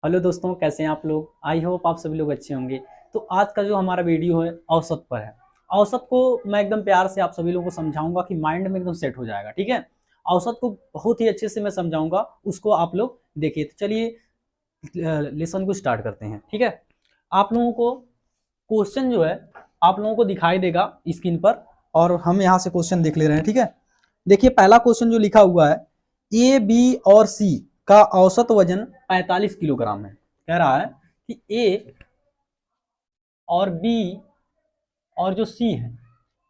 Hello दोस्तों, कैसे हैं आप लोग। आई होप आप सभी लोग अच्छे होंगे। तो आज का जो हमारा वीडियो है औसत पर है। औसत को मैं एकदम प्यार से आप सभी लोगों को समझाऊंगा कि माइंड में एकदम सेट हो जाएगा। ठीक है, औसत को बहुत ही अच्छे से मैं समझाऊंगा, उसको आप लोग देखिए। तो चलिए लेसन को स्टार्ट करते हैं। ठीक है, आप लोगों को क्वेश्चन जो है आप लोगों को दिखाई देगा स्क्रीन पर, और हम यहाँ से क्वेश्चन देख ले रहे हैं। ठीक है, देखिए पहला क्वेश्चन जो लिखा हुआ है, ए बी और सी का औसत वजन 45 किलोग्राम है। कह रहा है कि ए और बी और जो सी है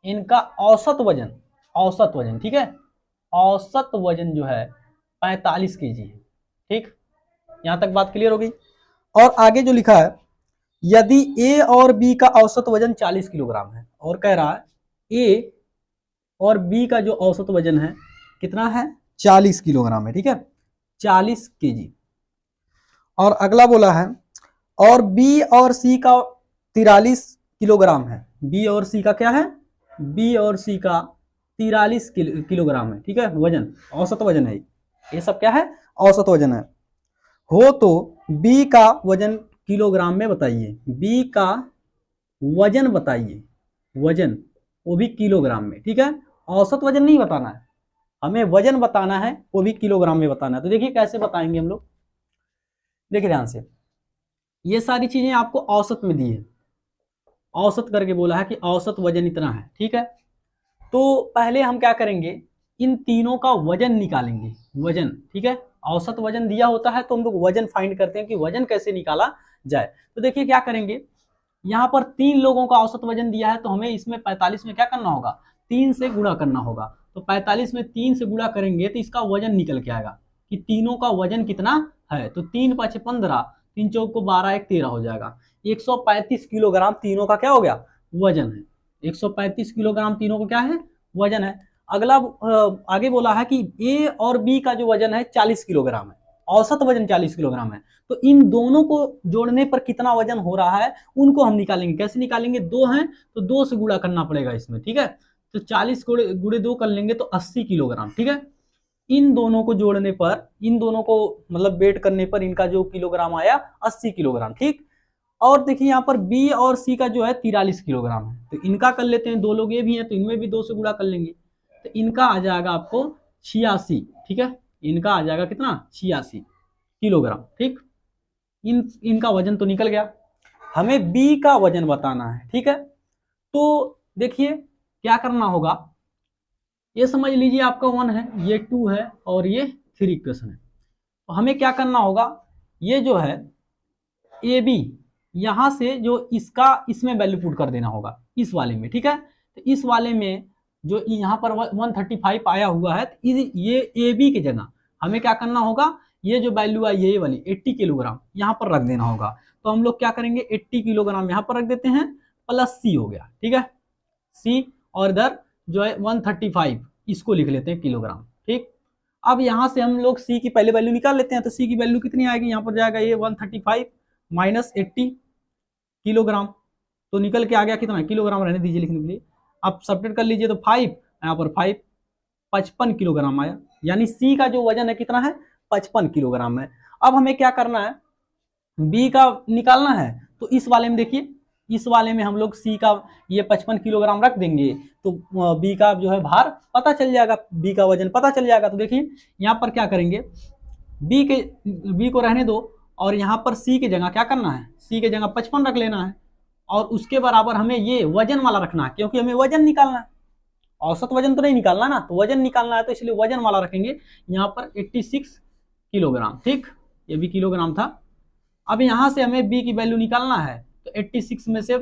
इनका औसत वजन ठीक है, औसत वजन जो है 45 केजी है। ठीक, यहां तक बात क्लियर हो गई। और आगे जो लिखा है, यदि ए और बी का औसत वजन 40 किलोग्राम है, और कह रहा है ए और बी का जो औसत वजन है कितना है, 40 किलोग्राम है। ठीक है, 40 केजी। और अगला बोला है, और बी और सी का 43 किलोग्राम है। बी और सी का क्या है, बी और सी का 43 किलोग्राम है। ठीक है, वजन, औसत वजन है ये सब क्या है, औसत वजन है। हो तो बी का वजन किलोग्राम में बताइए। बी का वजन बताइए, वजन वो भी किलोग्राम में। ठीक है, औसत वजन नहीं बताना है, हमें वजन बताना है, वो भी किलोग्राम में बताना है। तो देखिए कैसे बताएंगे हम लोग, देखिए ध्यान से। ये सारी चीजें आपको औसत में दी है, औसत करके बोला है कि औसत वजन इतना है। ठीक है, तो पहले हम क्या करेंगे, इन तीनों का वजन निकालेंगे। वजन, ठीक है, औसत वजन दिया होता है तो हम लोग वजन फाइंड करते हैं कि वजन कैसे निकाला जाए। तो देखिए क्या करेंगे, यहाँ पर 3 लोगों का औसत वजन दिया है, तो हमें इसमें 45 में क्या करना होगा, 3 से गुणा करना होगा। तो 45 में 3 से गुणा करेंगे तो इसका वजन निकल के आएगा कि तीनों का वजन कितना है। तो 3 5 15, 3 चौक को 12, 1 13 हो जाएगा। 135 किलोग्राम तीनों का क्या हो गया, वजन है। 135 किलोग्राम तीनों को क्या है, वजन है। अगला आगे बोला है कि ए और बी का जो वजन है 40 किलोग्राम है, औसत वजन 40 किलोग्राम है। तो इन दोनों को जोड़ने पर कितना वजन हो रहा है उनको हम निकालेंगे। कैसे निकालेंगे, 2 हैं तो 2 से गुणा करना पड़ेगा इसमें। ठीक है, तो 40 गुणे 2 कर लेंगे तो 80 किलोग्राम। ठीक है, इन दोनों को जोड़ने पर, इन दोनों को मतलब वेट करने पर इनका जो किलोग्राम आया 80 किलोग्राम। ठीक, और देखिए यहाँ पर बी और सी का जो है 43 किलोग्राम है, तो इनका कर लेते हैं। 2 लोग ये भी हैं तो इनमें भी 2 से गुणा कर लेंगे, तो इनका आ जाएगा आपको 86। ठीक है, इनका आ जाएगा कितना, 86 किलोग्राम। ठीक, इनका वजन तो निकल गया, हमें बी का वजन बताना है। ठीक है, तो देखिए क्या करना होगा, ये समझ लीजिए आपका 1 है, ये 2 है और ये 3 इक्वेशन है। तो हमें क्या करना होगा, ये जो है ए बी, यहां से जो इसका इसमें वैल्यू पुट कर देना होगा इस वाले में। ठीक है, तो इस वाले में जो यहाँ पर 135 आया हुआ है, तो ये ए बी की जगह हमें क्या करना होगा, ये जो वैल्यू आई ये वाली 80 किलोग्राम यहाँ पर रख देना होगा। तो हम लोग क्या करेंगे, 80 किलोग्राम यहाँ पर रख देते हैं, प्लस सी हो गया। ठीक है, सी, और इधर जो है 135 इसको लिख लेते हैं किलोग्राम। ठीक, अब यहाँ से हम लोग सी की पहले वैल्यू निकाल लेते हैं। तो सी की वैल्यू कितनी आएगी, यहाँ पर जाएगा ये 135 माइनस 80 किलोग्राम, तो निकल के आ गया कितना, किलोग्राम रहने दीजिए लिखने के लिए। अब सब्ट्रैक्ट कर लीजिए तो 5, यहाँ पर 5, 55 किलोग्राम आया। यानी सी का जो वजन है कितना है, 55 किलोग्राम है। अब हमें क्या करना है, बी का निकालना है। तो इस वाले में देखिए, इस वाले में हम लोग सी का ये 55 किलोग्राम रख देंगे तो बी का जो है भार पता चल जाएगा, बी का वजन पता चल जाएगा। तो देखिए यहाँ पर क्या करेंगे, बी को रहने दो, और यहाँ पर सी की जगह क्या करना है, सी की जगह 55 रख लेना है, और उसके बराबर हमें ये वजन वाला रखना है, क्योंकि हमें वजन निकालना है, औसत वजन तो नहीं निकालना ना, तो वजन निकालना है, तो इसलिए वजन वाला रखेंगे यहाँ पर 86 किलोग्राम। ठीक, ये भी किलोग्राम था। अब यहाँ से हमें बी की वैल्यू निकालना है, तो 86 में से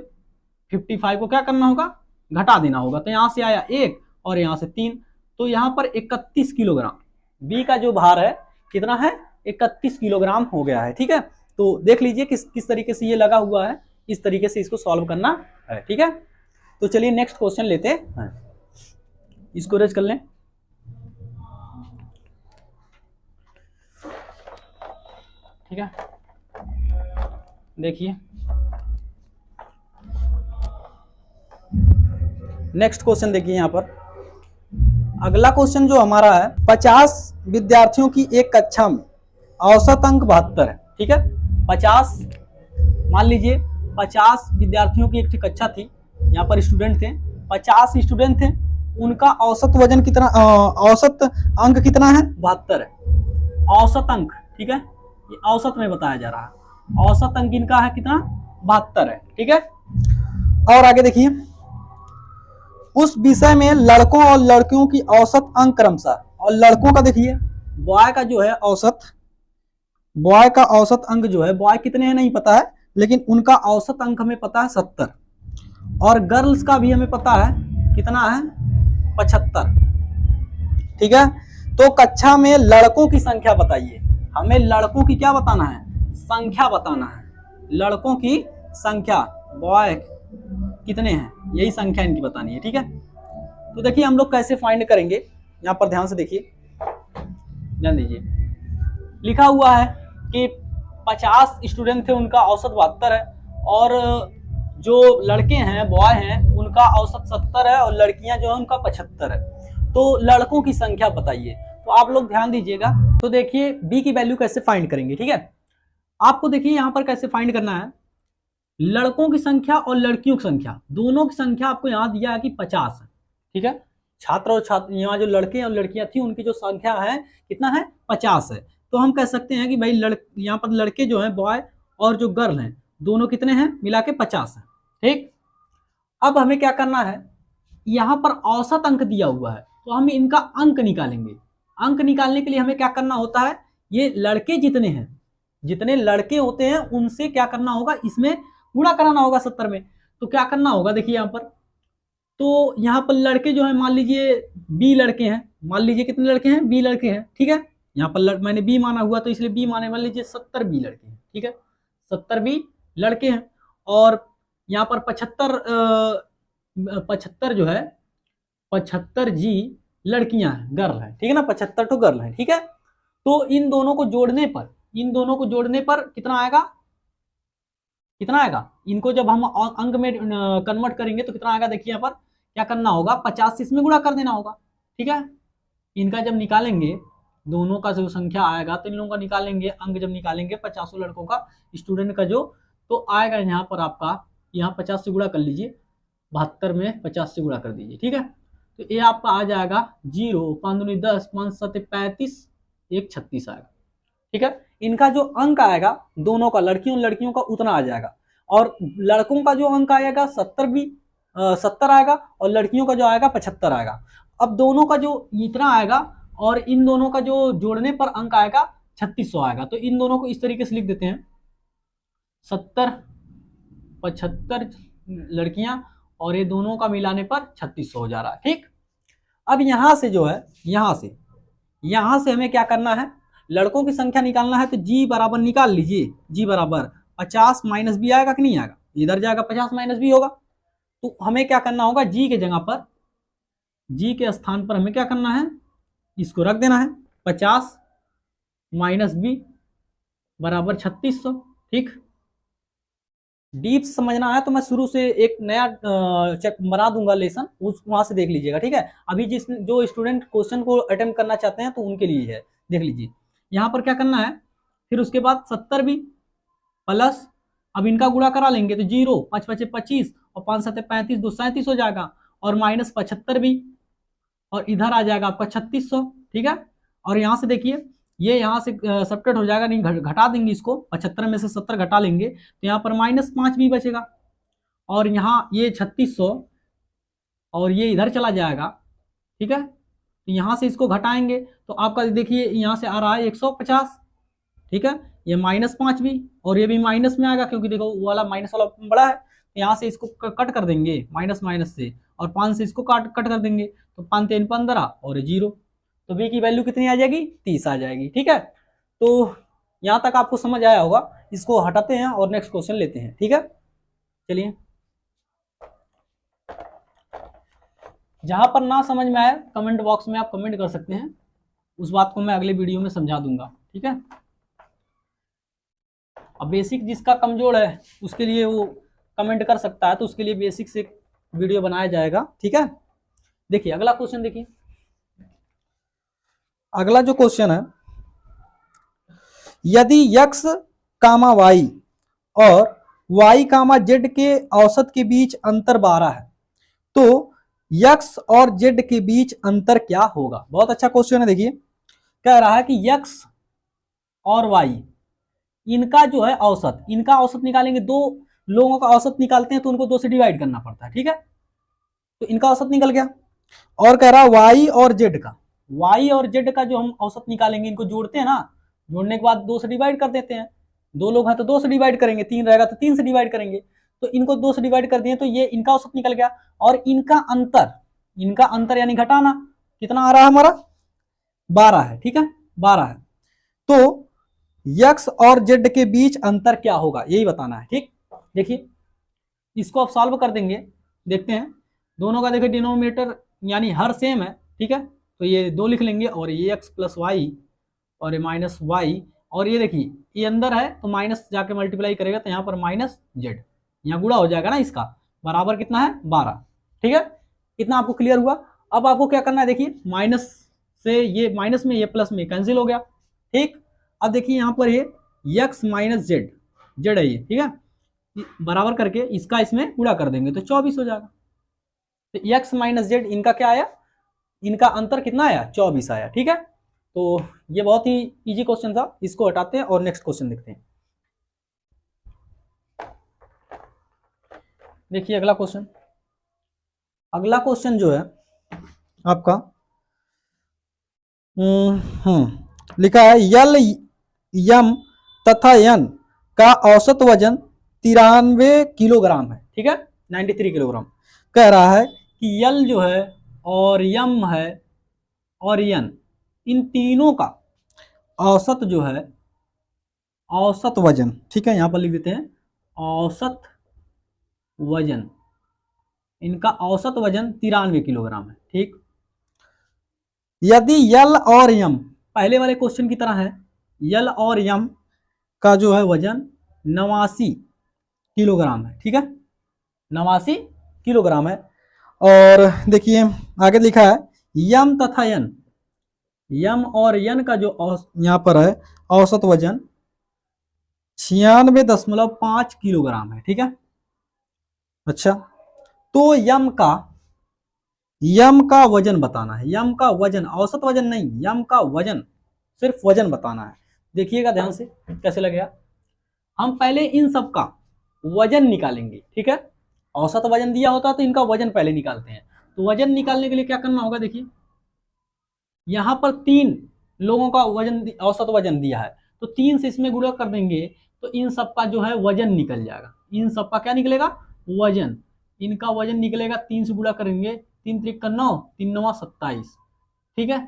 55 को क्या करना होगा, घटा देना होगा। तो यहाँ से आया 1 और यहाँ से 3, तो यहाँ पर 31 किलोग्राम बी का जो भार है कितना है, 31 किलोग्राम हो गया है। ठीक है, तो देख लीजिए किस तरीके से ये लगा हुआ है, इस तरीके से इसको सॉल्व करना है। ठीक है, तो चलिए नेक्स्ट क्वेश्चन लेते हैं, इसको रेज कर लें। ठीक है, देखिए नेक्स्ट क्वेश्चन देखिए यहाँ पर। अगला क्वेश्चन जो हमारा है, 50 विद्यार्थियों की एक कक्षा में औसत अंक 72 है। ठीक है, 50, मान लीजिए 50 विद्यार्थियों की एक कक्षा थी, यहाँ पर स्टूडेंट थे 50 स्टूडेंट थे, उनका औसत वजन कितना, औसत अंक कितना है 72 है, औसत अंक, ठीक है, ये औसत में बताया जा रहा है, औसत अंक इनका है कितना 72 है, ठीक है। और आगे देखिए, उस विषय में लड़कों और लड़कियों की औसत अंक क्रमशः, और लड़कों का देखिए बॉय का जो है औसत, बॉय का औसत अंक जो है, बॉय कितने हैं नहीं पता है, लेकिन उनका औसत अंक हमें पता है 70, और गर्ल्स का भी हमें पता है कितना है 75, ठीक है। तो कक्षा में लड़कों की संख्या बताइए, हमें लड़कों की क्या बताना है, संख्या बताना है, लड़कों की संख्या, बॉय कितने हैं, यही संख्या इनकी बतानी है, ठीक है। तो देखिए हम लोग कैसे फाइंड करेंगे, यहाँ पर ध्यान से देखिए, ध्यान दीजिए, लिखा हुआ है कि 50 स्टूडेंट थे, उनका औसत 72 है, और जो लड़के हैं बॉय हैं उनका औसत 70 है, और लड़कियां जो है उनका 75 है। तो लड़कों की संख्या बताइए, तो आप लोग ध्यान दीजिएगा। तो देखिए बी की वैल्यू कैसे फाइंड करेंगे, ठीक है। आपको देखिए यहाँ पर कैसे फाइंड करना है, लड़कों की संख्या और लड़कियों की संख्या, दोनों की संख्या आपको यहाँ दिया है कि 50 है, ठीक है। छात्र और छात्र, यहाँ जो लड़के और लड़कियां थी उनकी जो संख्या है कितना है 50 है। तो हम कह सकते हैं कि भाई यहाँ पर लड़के जो हैं बॉय और जो गर्ल हैं दोनों कितने हैं, मिला के 50 है, ठीक। अब हमें क्या करना है, यहाँ पर औसत अंक दिया हुआ है तो हम इनका अंक निकालेंगे। अंक निकालने के लिए हमें क्या करना होता है, ये लड़के जितने हैं, जितने लड़के होते हैं उनसे क्या करना होगा, इसमें गुणा कराना होगा 70 में। तो क्या करना होगा, देखिए यहाँ पर, तो यहाँ पर लड़के जो है मान लीजिए 20 लड़के हैं, मान लीजिए कितने लड़के हैं 20 लड़के हैं, ठीक है। यहाँ पर मैंने 20 माना हुआ तो इसलिए 20 माने, मान लीजिए 70 20 लड़के हैं, ठीक है, 70 20 लड़के हैं, और यहाँ पर 75 जो है 75 जी लड़कियां हैं, गर्ल है, ठीक है ना, 75 तो गर्ल है, ठीक है। तो इन दोनों को जोड़ने पर, इन दोनों को जोड़ने पर कितना आएगा, कितना आएगा, इनको जब हम अंक में कन्वर्ट करेंगे तो कितना आएगा, देखिए यहाँ पर क्या करना होगा, 50 से इसमें गुणा कर देना होगा, ठीक है। इनका जब निकालेंगे, दोनों का जो संख्या आएगा तो इन लोगों का निकालेंगे, अंक जब निकालेंगे 50 लड़कों का, स्टूडेंट का जो, तो आएगा यहाँ पर आपका, यहाँ 50 से गुणा कर लीजिए, 72 में 50 से गुणा कर दीजिए, ठीक है। तो ये आपका आ जाएगा 0 5 दूनी 10 5 7 35 1 36 आएगा, ठीक है। इनका जो अंक आएगा दोनों का, लड़कियों लड़कियों का उतना आ जाएगा, और लड़कों का जो अंक आएगा 70 आएगा, और लड़कियों का जो आएगा 75 आएगा। अब दोनों का जो इतना आएगा और इन दोनों का जो जोड़ने पर अंक आएगा 3600 आएगा। तो इन दोनों को इस तरीके से लिख देते हैं, 70 75 लड़कियां और ये दोनों का मिलाने पर 3600 हो जा रहा है, ठीक। अब यहां से जो है, यहां से हमें क्या करना है, लड़कों की संख्या निकालना है, तो जी बराबर निकाल लीजिए, जी बराबर 50 माइनस बी आएगा कि नहीं आएगा, इधर जाएगा 50 माइनस बी होगा। तो हमें क्या करना होगा, जी के जगह पर, जी के स्थान पर हमें क्या करना है, इसको रख देना है, 50 माइनस बी बराबर 3600, ठीक। डीप समझना है तो मैं शुरू से एक नया चेक बना दूंगा लेसन, उस वहां से देख लीजिएगा, ठीक है। अभी जो स्टूडेंट क्वेश्चन को अटेम्प्ट करना चाहते हैं तो उनके लिए है, देख लीजिए। यहाँ पर क्या करना है, फिर उसके बाद 70 भी प्लस, अब इनका गुणा करा लेंगे तो 0 5 5 25 और 5 7 35 2 37 हो जाएगा, और माइनस 75 भी, और इधर आ जाएगा आपका 3600, ठीक है। और यहाँ से देखिए ये यहाँ से सब्ट्रैक्ट हो जाएगा, नहीं घटा देंगे इसको, 75 में से 70 घटा लेंगे तो यहाँ पर -5 भी बचेगा, और यहाँ ये 3600 और ये इधर चला जाएगा, ठीक है। तो यहाँ से इसको घटाएंगे तो आपका देखिए यहाँ से आ रहा है 150, ठीक है। ये -5 भी, और ये भी माइनस में आएगा क्योंकि देखो वो वाला माइनस वाला बड़ा है, तो यहाँ से इसको कट कर देंगे माइनस माइनस से, और 5 से इसको कट कर देंगे, तो 5 3 15 और 0, तो बी की वैल्यू कितनी आ जाएगी, 30 आ जाएगी, ठीक है। तो यहाँ तक आपको समझ आया होगा, इसको हटाते हैं और नेक्स्ट क्वेश्चन लेते हैं, ठीक है। चलिए, जहां पर ना समझ में आए कमेंट बॉक्स में आप कमेंट कर सकते हैं, उस बात को मैं अगले वीडियो में समझा दूंगा, ठीक है। अब बेसिक जिसका कमजोर है उसके लिए वो कमेंट कर सकता है, तो उसके लिए बेसिक से वीडियो बनाया जाएगा, ठीक है। देखिए अगला क्वेश्चन, देखिए अगला जो क्वेश्चन है, यदि x कामा वाई और y कामा z के औसत के बीच अंतर 12 है, तो x और z के बीच अंतर क्या होगा? बहुत अच्छा क्वेश्चन है। देखिए कह रहा है कि x और y इनका जो है औसत, इनका औसत निकालेंगे, दो लोगों का औसत निकालते हैं तो उनको 2 से डिवाइड करना पड़ता है, ठीक है। तो इनका औसत निकल गया और कह रहा है y और z का, y और z का जो हम औसत निकालेंगे, इनको जोड़ते हैं ना, जोड़ने के बाद 2 से डिवाइड कर देते हैं। 2 लोग हैं तो 2 से डिवाइड करेंगे, 3 रहेगा तो 3 से डिवाइड करेंगे, तो इनको 2 से डिवाइड कर दिए तो ये इनका औसत निकल गया। और इनका अंतर यानी घटाना कितना आ रहा है हमारा? 12 है, ठीक है, 12 है। तो x और z के बीच अंतर क्या होगा यही बताना है, ठीक। देखिए इसको आप सॉल्व कर देंगे, देखते हैं। दोनों का देखिए डिनोमिनेटर यानी हर सेम है, ठीक है, तो ये 2 लिख लेंगे और ये x प्लस वाई और ये माइनस वाई, और ये देखिए ये अंदर है तो माइनस जाके मल्टीप्लाई करेगा तो यहाँ पर माइनस जेड, यहाँ गुणा हो जाएगा ना इसका, बराबर कितना है? 12, ठीक है। इतना आपको क्लियर हुआ। अब आपको क्या करना है, देखिए माइनस से ये माइनस में ये प्लस में कैंसिल हो गया, ठीक। अब देखिए यहाँ पर ये x माइनस जेड है ये, ठीक है, बराबर करके इसका इसमें गुणा कर देंगे तो 24 हो जाएगा। तो x माइनस जेड इनका क्या आया? इनका अंतर कितना आया? 24 आया, ठीक है। तो ये बहुत ही इजी क्वेश्चन था, इसको हटाते हैं और नेक्स्ट क्वेश्चन देखते हैं। देखिए अगला क्वेश्चन, अगला क्वेश्चन जो है आपका लिखा है यल यम तथा यन का औसत वजन 93 किलोग्राम है, ठीक है, 93 किलोग्राम। कह रहा है कि यल जो है और यम है और यन, इन तीनों का औसत जो है, औसत वजन, ठीक है, यहां पर लिख देते हैं औसत वजन, इनका औसत वजन 93 किलोग्राम है, ठीक। यदि यल और यम पहले वाले क्वेश्चन की तरह है, यल और यम का जो है वजन 89 किलोग्राम है, ठीक है, 89 किलोग्राम है। और देखिए आगे लिखा है यम तथा यन, यम और यन का जो यहाँ पर है औसत वजन 96.5 किलोग्राम है, ठीक है। अच्छा, तो यम का वजन बताना है, यम का वजन, औसत वजन नहीं, यम का वजन, सिर्फ वजन बताना है। देखिएगा ध्यान से कैसे लगेगा। हम पहले इन सब का वजन निकालेंगे, ठीक है, औसत वजन दिया होता तो इनका वजन पहले निकालते हैं। तो वजन निकालने के लिए क्या करना होगा, देखिए यहां पर 3 लोगों का वजन, औसत वजन दिया है, तो 3 से इसमें गुणा कर देंगे तो इन सब का जो है वजन निकल जाएगा। इन सब का क्या निकलेगा? वजन। इनका वजन निकलेगा, 3 से गुणा करेंगे, 3 त्रिक 9, 3 9 27, ठीक है,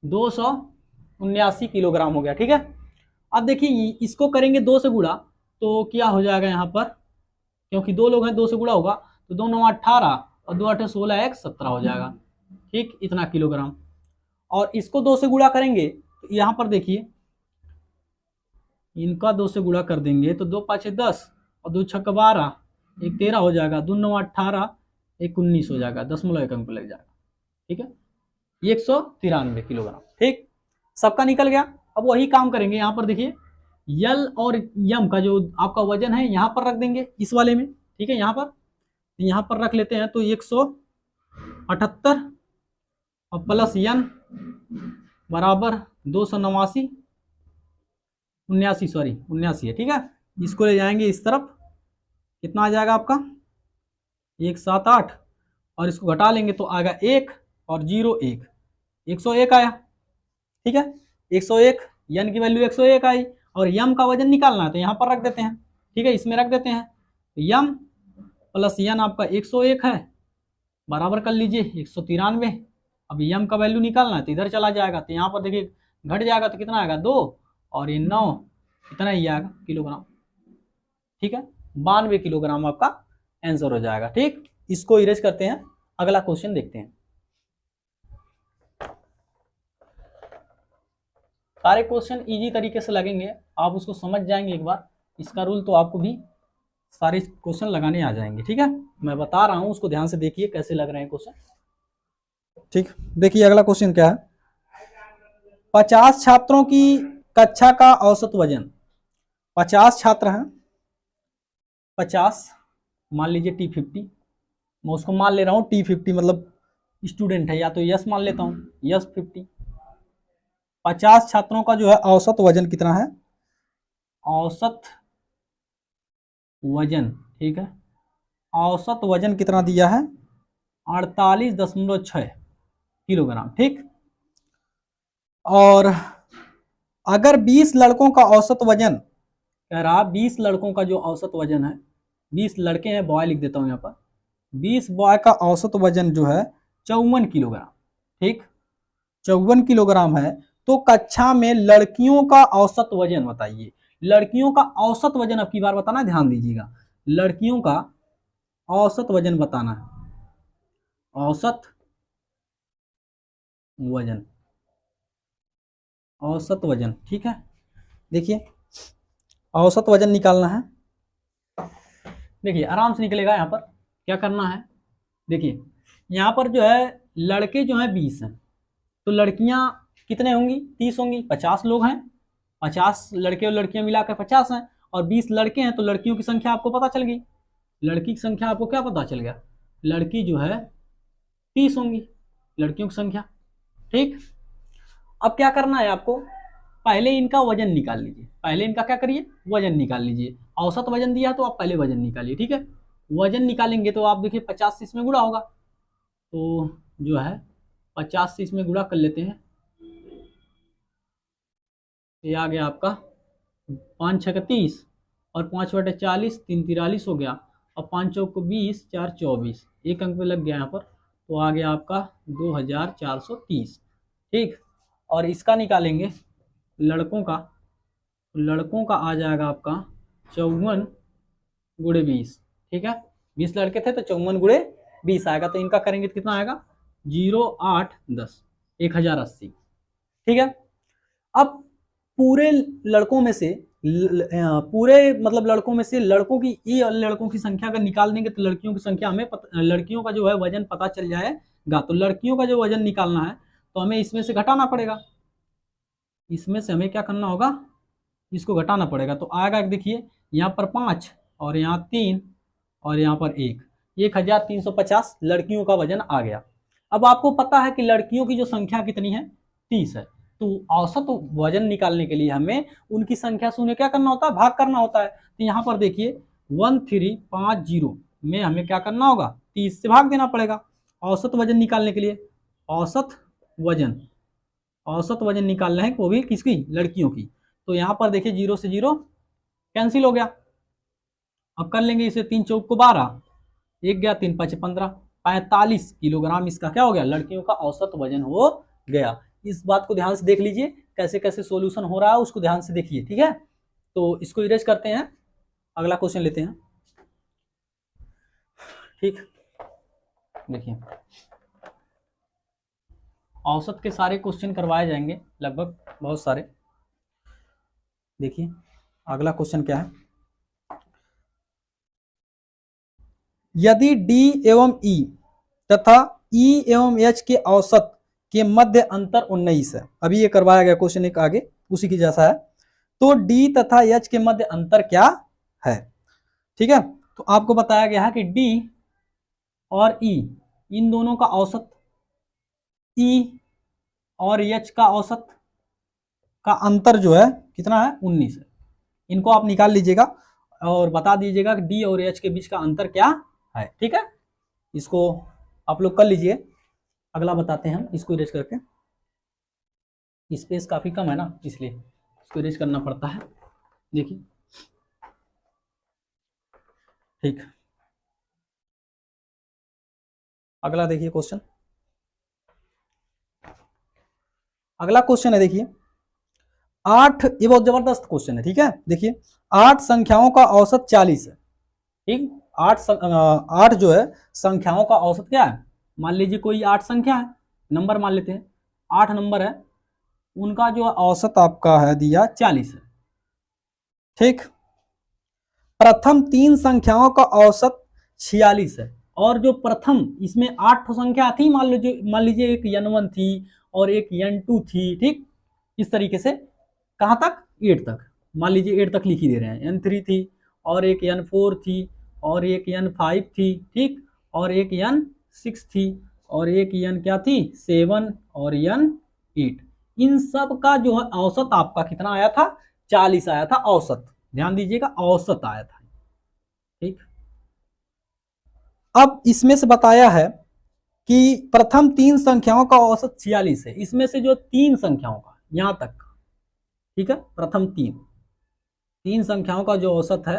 279 किलोग्राम हो गया, ठीक है। अब देखिए इसको करेंगे 2 से गुणा तो क्या हो जाएगा यहाँ पर, क्योंकि 2 लोग हैं 2 से गुणा होगा तो 2 9 18 और 2 8 16 1 17 हो जाएगा, ठीक, इतना किलोग्राम। और इसको 2 से गुणा करेंगे तो यहाँ पर देखिए इनका 2 से गुणा कर देंगे तो 2 5 10 और 2 6 12, 1 13 हो जाएगा, 2 9 18, 1 19 हो जाएगा, 0.1 अंक लग जाएगा, ठीक है, 193 किलोग्राम, ठीक, सबका निकल गया। अब वही काम करेंगे, यहाँ पर देखिए यल और यम का जो आपका वजन है यहाँ पर रख देंगे इस वाले में, ठीक है, यहाँ पर रख लेते हैं तो 178 और प्लस यन बराबर 289, 79 है, ठीक है। इसको ले जाएंगे इस तरफ, कितना आ जाएगा आपका 178 और इसको घटा लेंगे तो आएगा 1 और 0 1, 101 आया, ठीक है, 101, यन की वैल्यू 101 आई। और यम का वजन निकालना है तो यहाँ पर रख देते हैं, ठीक है, इसमें रख देते हैं, तो यम प्लस यन आपका 101 है, बराबर कर लीजिए 193। अब यम का वैल्यू निकालना है तो इधर चला जाएगा तो यहाँ पर देखिए घट जाएगा तो कितना आएगा 2 और ये 9, इतना ही आएगा किलोग्राम, ठीक है, 92 किलोग्राम आपका आंसर हो जाएगा, ठीक। इसको इरेज करते हैं, अगला क्वेश्चन देखते हैं। सारे क्वेश्चन इजी तरीके से लगेंगे, आप उसको समझ जाएंगे एक बार, इसका रूल तो आपको भी सारे क्वेश्चन लगाने आ जाएंगे, ठीक है, मैं बता रहा हूं, उसको ध्यान से देखिए कैसे लग रहे हैं क्वेश्चन, ठीक। देखिए अगला क्वेश्चन क्या है, 50 छात्रों की कक्षा का औसत वजन 50 छात्र हैं, 50 मान लीजिए T50, मैं उसको मान ले रहा हूँ T50 मतलब स्टूडेंट है, या तो यस मान लेता हूँ, यस 50। 50 छात्रों का जो है औसत वजन कितना है? औसत वजन, ठीक है, औसत वजन कितना दिया है? 48.6 किलोग्राम, ठीक। और अगर 20 लड़कों का औसत वजन, कह रहा 20 लड़कों का जो औसत वजन है, 20 लड़के हैं, बॉय लिख देता हूँ यहाँ पर, 20 बॉय का औसत वजन जो है 54 किलोग्राम, ठीक। 54 किलोग्राम है, तो कक्षा में लड़कियों का औसत वजन बताइए। लड़कियों का औसत वजन अब की बार बताना, ध्यान दीजिएगा, लड़कियों का औसत वजन बताना है, औसत वजन, औसत वजन, ठीक है। देखिए औसत वजन निकालना है। देखिए आराम से निकलेगा। यहाँ पर क्या करना है, देखिए यहाँ पर जो है लड़के जो हैं 20 हैं, तो लड़कियां कितने होंगी, 30 होंगी, 50 लोग हैं, 50 लड़के और लड़कियां मिलाकर 50 हैं, और 20 लड़के हैं, तो लड़कियों की संख्या आपको पता चल गई। लड़की की संख्या आपको क्या पता चल गया, लड़की जो है 30 होंगी, लड़कियों की संख्या, ठीक। अब क्या करना है आपको, पहले इनका वजन निकाल लीजिए, पहले इनका क्या करिए, वजन निकाल लीजिए। औसत वजन दिया तो आप पहले वजन निकालिए, ठीक है। वजन निकालेंगे तो आप देखिए 50 से इसमें गुणा होगा, तो जो है 50 से इसमें गुणा कर लेते हैं, ये आ गया आपका 5 छः 30 और 5/40, 3 43 हो गया, और 5 चौक 20, 4 24, एक अंक पे लग गया यहाँ पर, तो आ गया आपका 2430, ठीक। और इसका निकालेंगे लड़कों का, लड़कों का आ जाएगा आपका 54 गुणे 20, ठीक है। 20 लड़के थे तो 54 गुणे 20 आएगा, तो इनका करेंगे तो कितना आएगा, 0810, 1080, ठीक है। अब पूरे लड़कों में से पूरे मतलब लड़कों में से लड़कों की, ये लड़कों की संख्या अगर निकाल देंगे तो लड़कियों की संख्या हमें लड़कियों का जो है वजन पता चल जाएगा। तो लड़कियों का जो वजन निकालना है तो हमें इसमें से घटाना पड़ेगा, इसमें से हमें क्या करना होगा, इसको घटाना पड़ेगा। तो आएगा देखिए यहाँ पर 5 और यहाँ 3 और यहाँ पर 1350 लड़कियों का वजन आ गया। अब आपको पता है कि लड़कियों की जो संख्या कितनी है, 30 है, तो औसत वजन निकालने के लिए हमें उनकी संख्या से उन्हें क्या करना होता है, भाग करना होता है। तो यहाँ पर देखिए 1350 में हमें क्या करना होगा, 30 से भाग देना पड़ेगा औसत वजन निकालने के लिए। औसत वजन, औसत वजन निकालना है, वो भी किसकी, लड़कियों की। तो यहाँ पर देखिए 0 से 0 कैंसिल हो गया। अब कर लेंगे इसे, 3 चौक को 12, 1 गया, 3 5 15, 45 किलोग्राम इसका क्या हो गया, लड़कियों का औसत वजन हो गया। इस बात को ध्यान से देख लीजिए, कैसे कैसे सॉल्यूशन हो रहा है उसको ध्यान से देखिए, ठीक है। तो इसको इरेज करते हैं, अगला क्वेश्चन लेते हैं, ठीक। देखिए औसत के सारे क्वेश्चन करवाए जाएंगे लगभग, बहुत सारे। देखिए अगला क्वेश्चन क्या है, यदि डी एवं ई तथा ई एवं एच के औसत के मध्य अंतर 19 है, अभी ये करवाया गया क्वेश्चन एक आगे उसी की जैसा है, तो डी तथा एच के मध्य अंतर क्या है, ठीक है। तो आपको बताया गया है कि डी और ई, इन दोनों का औसत, ई और एच का औसत का अंतर जो है कितना है, 19 है। इनको आप निकाल लीजिएगा और बता दीजिएगा कि डी और एच के बीच का अंतर क्या है, ठीक है। इसको आप लोग कर लीजिए, अगला बताते हैं हम, इसको इरेज करके, स्पेस काफी कम है ना इसलिए इसको इरेज करना पड़ता है। देखिए ठीक, अगला देखिए क्वेश्चन, अगला क्वेश्चन है देखिए 8, ये बहुत जबरदस्त क्वेश्चन है, ठीक है। देखिए 8 संख्याओं का औसत 40 है, ठीक। 8 जो है संख्याओं का औसत क्या है, मान लीजिए कोई 8 संख्या है, नंबर मान लेते हैं, 8 नंबर है, उनका जो औसत आपका है दिया 40 है, ठीक। प्रथम 3 संख्याओं का औसत 46 है, और जो प्रथम इसमें 8 संख्या थी, मान लीजिए एक n1 थी और एक n2 थी, ठीक। इस तरीके से कहां तक, 8 तक। मान लीजिए 8 तक लिख ही दे रहे हैं, N3 थी और एक N4 थी और एक N5 थी, ठीक, और एक N6 थी और एक N क्या थी 7 और N8। इन सब का जो है औसत आपका कितना आया था 40 आया था औसत, ध्यान दीजिएगा औसत आया था, ठीक। अब इसमें से बताया है कि प्रथम 3 संख्याओं का औसत 46 है, इसमें से जो 3 संख्याओं का यहां तक, ठीक है, प्रथम 3 संख्याओं का जो औसत है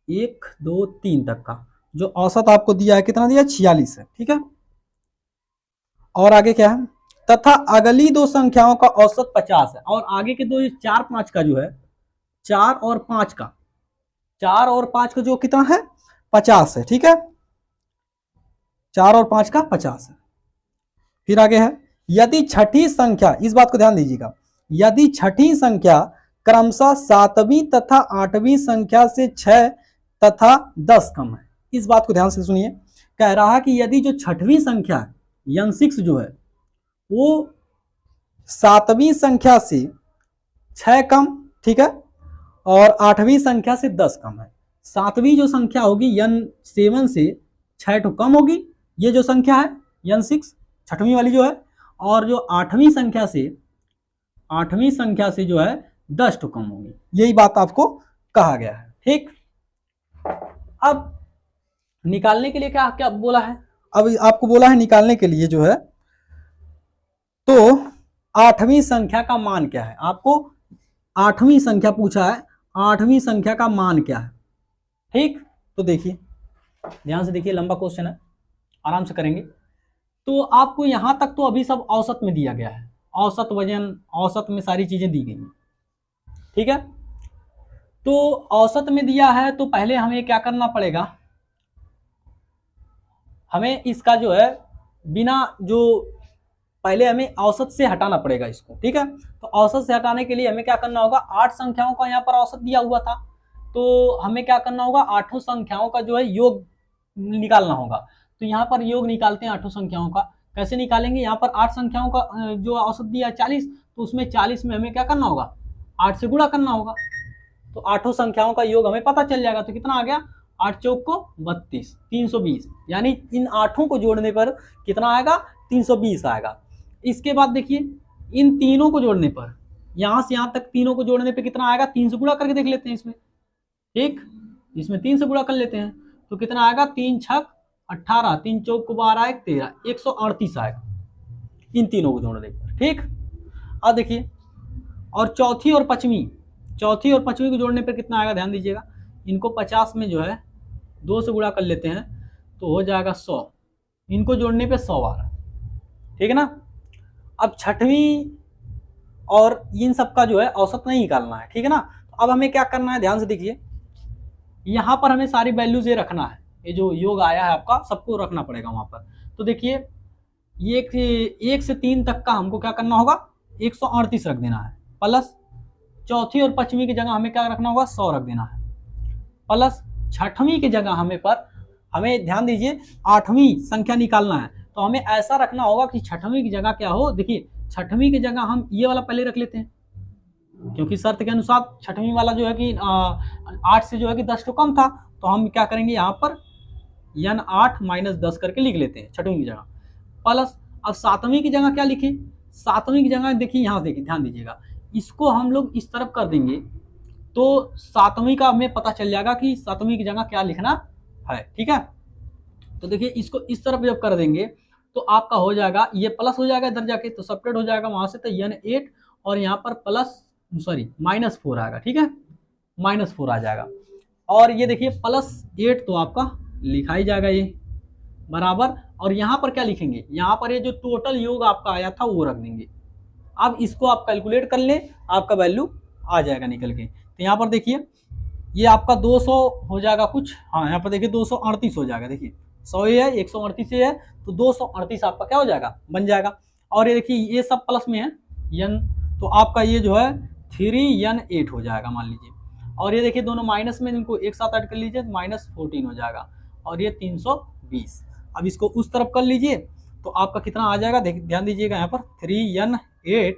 1 2 3 तक का जो औसत आपको दिया है कितना दिया 46 है, ठीक है। और आगे क्या है, तथा अगली 2 संख्याओं का औसत 50 है, और आगे के दो 4 5 का जो है 4 और 5 का, 4 और 5 का जो कितना है 50 है, ठीक है, 4 और 5 का 50 है। फिर आगे है, यदि छठी संख्या, इस बात को ध्यान दीजिएगा, यदि छठी संख्या क्रमशः 7वीं तथा 8वीं संख्या से 6 तथा 10 कम है, इस बात को ध्यान से सुनिए। कह रहा है कि यदि जो छठवीं संख्या है N6 जो है वो 7वीं संख्या से 6 कम, ठीक है, और 8वीं संख्या से 10 कम है। 7वीं जो संख्या होगी N7 से 6 तो कम होगी, ये जो संख्या है N6 छठवीं वाली जो है, और जो 8वीं संख्या से जो है 10 तो कम होगी, यही बात आपको कहा गया है, ठीक। अब निकालने के लिए क्या क्या बोला है, अब आपको बोला है निकालने के लिए जो है, तो 8वीं संख्या का मान क्या है, आपको 8वीं संख्या पूछा है, 8वीं संख्या का मान क्या है, ठीक। तो देखिए ध्यान से देखिए, लंबा क्वेश्चन है, आराम से करेंगे। तो आपको यहां तक तो अभी सब औसत में दिया गया है, औसत वजन, औसत में सारी चीजें दी गई हैं, ठीक है। तो औसत में दिया है तो पहले हमें क्या करना पड़ेगा, हमें इसका जो है बिना जो पहले हमें औसत से हटाना पड़ेगा इसको, ठीक है। तो औसत से हटाने के लिए हमें क्या करना होगा, 8 संख्याओं का यहाँ पर औसत दिया हुआ था, तो हमें क्या करना होगा, 8 संख्याओं का जो है योग निकालना होगा। तो यहाँ पर योग निकालते हैं 8 संख्याओं का, कैसे निकालेंगे, यहाँ पर 8 संख्याओं का जो औसत दिया है 40, तो उसमें 40 में हमें क्या करना होगा 8 से गुणा करना होगा, तो 8 संख्याओं का योग हमें पता चल जाएगा। तो कितना आ गया 8 चौक को 32, 320, यानी इन 8 को जोड़ने पर कितना आएगा 320 आएगा। इसके बाद देखिए इन तीनों को जोड़ने पर, यहां से यहां तक तीनों को जोड़ने पे कितना आएगा, 3 से गुणा करके देख लेते हैं इसमें, ठीक, इसमें 3 से गुणा कर लेते हैं तो कितना आएगा 3 छक 18, 3 चौक को 12 1 13, 138 आएगा इन तीनों को जोड़ने पर, ठीक। अब देखिए, और चौथी और पांचवी को जोड़ने पर कितना आएगा, ध्यान दीजिएगा, इनको 50 में जो है 2 से गुणा कर लेते हैं तो हो जाएगा 100, इनको जोड़ने पे 100 आ रहा है, ठीक है ना। अब छठवीं और इन सब का जो है औसत नहीं निकालना है, ठीक है ना। तो अब हमें क्या करना है, ध्यान से देखिए, यहाँ पर हमें सारी वैल्यूज ये रखना है, ये जो योग आया है आपका सबको रखना पड़ेगा वहां पर। तो देखिए ये 1 से 3 तक का हमको क्या करना होगा 138 रख देना है, प्लस चौथी और पांचवी की जगह हमें क्या रखना होगा 100 रख देना है, प्लस छठवीं की जगह हमें ध्यान दीजिए 8वीं संख्या निकालना है, तो हमें ऐसा रखना होगा कि छठवीं की जगह क्या हो, देखिए छठवीं की जगह हम ये वाला पहले रख लेते हैं, क्योंकि शर्त के अनुसार छठवीं वाला जो है कि 8 से जो है कि 10 तो कम था, तो हम क्या करेंगे यहाँ पर N8 माइनस 10 करके लिख लेते हैं छठवीं की जगह, प्लस अब 7वीं की जगह क्या लिखें, 7वीं की जगह देखिए यहाँ देखिए ध्यान दीजिएगा, इसको हम लोग इस तरफ कर देंगे तो 7वीं का हमें पता चल जाएगा कि 7वीं की जगह क्या लिखना है, ठीक है। तो देखिए इसको इस तरफ जब कर देंगे तो आपका हो जाएगा, ये प्लस हो जाएगा इधर जाके तो सेपरेट हो जाएगा वहां से, तो N8 और यहाँ पर -4 आएगा, ठीक है, -4 आ जाएगा। और ये देखिए +8 तो आपका लिखा ही जाएगा ये बराबर, और यहाँ पर क्या लिखेंगे, यहाँ पर ये जो टोटल योग आपका आया था वो रख देंगे। अब इसको आप कैलकुलेट कर लें, आपका वैल्यू आ जाएगा निकल के। तो यहाँ पर देखिए ये आपका 200 हो जाएगा कुछ, हाँ यहाँ पर देखिए 238 हो जाएगा, देखिए 100 है 138 है तो 238 आपका क्या हो जाएगा बन जाएगा। और ये देखिए ये सब प्लस में है n, तो आपका ये जो है 3n8 हो जाएगा मान लीजिए, और ये देखिए दोनों माइनस में, इनको एक साथ ऐड कर लीजिए तो -14 हो जाएगा, और ये 320। अब इसको उस तरफ कर लीजिए तो आपका कितना आ जाएगा, ध्यान दीजिएगा यहाँ पर 3n8,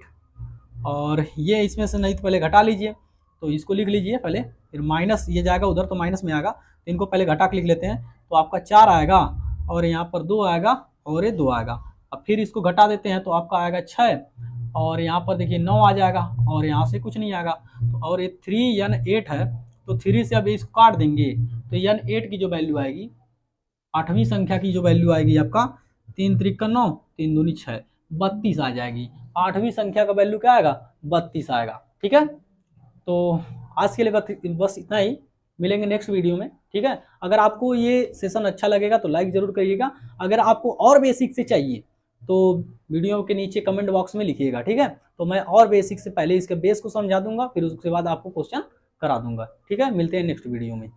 और ये इसमें से नहीं तो पहले घटा लीजिए, तो इसको लिख लीजिए पहले, फिर माइनस ये जाएगा उधर तो माइनस में आएगा, तो इनको पहले घटा के लिख लेते हैं। तो आपका 4 आएगा और यहाँ पर 2 आएगा और ये 2 आएगा। अब फिर इसको घटा देते हैं तो आपका आएगा 6 और यहाँ पर देखिए 9 आ जाएगा और यहाँ से कुछ नहीं आएगा। तो और ये 3n8 है, तो 3 से अब इसको काट देंगे तो n8 की जो वैल्यू आएगी, 8वीं संख्या की जो वैल्यू आएगी आपका 3 त्रिक 9, 3 दूनी 6, 32 आ जाएगी। 8वीं संख्या का वैल्यू क्या आएगा, 32 आएगा। ठीक है, तो आज के लिए बस इतना ही, मिलेंगे नेक्स्ट वीडियो में। ठीक है, अगर आपको ये सेशन अच्छा लगेगा तो लाइक ज़रूर करिएगा। अगर आपको और बेसिक से चाहिए तो वीडियो के नीचे कमेंट बॉक्स में लिखिएगा। ठीक है, तो मैं और बेसिक से पहले इसके बेस को समझा दूंगा, फिर उसके बाद आपको क्वेश्चन करा दूंगा। ठीक है, मिलते हैं नेक्स्ट वीडियो में।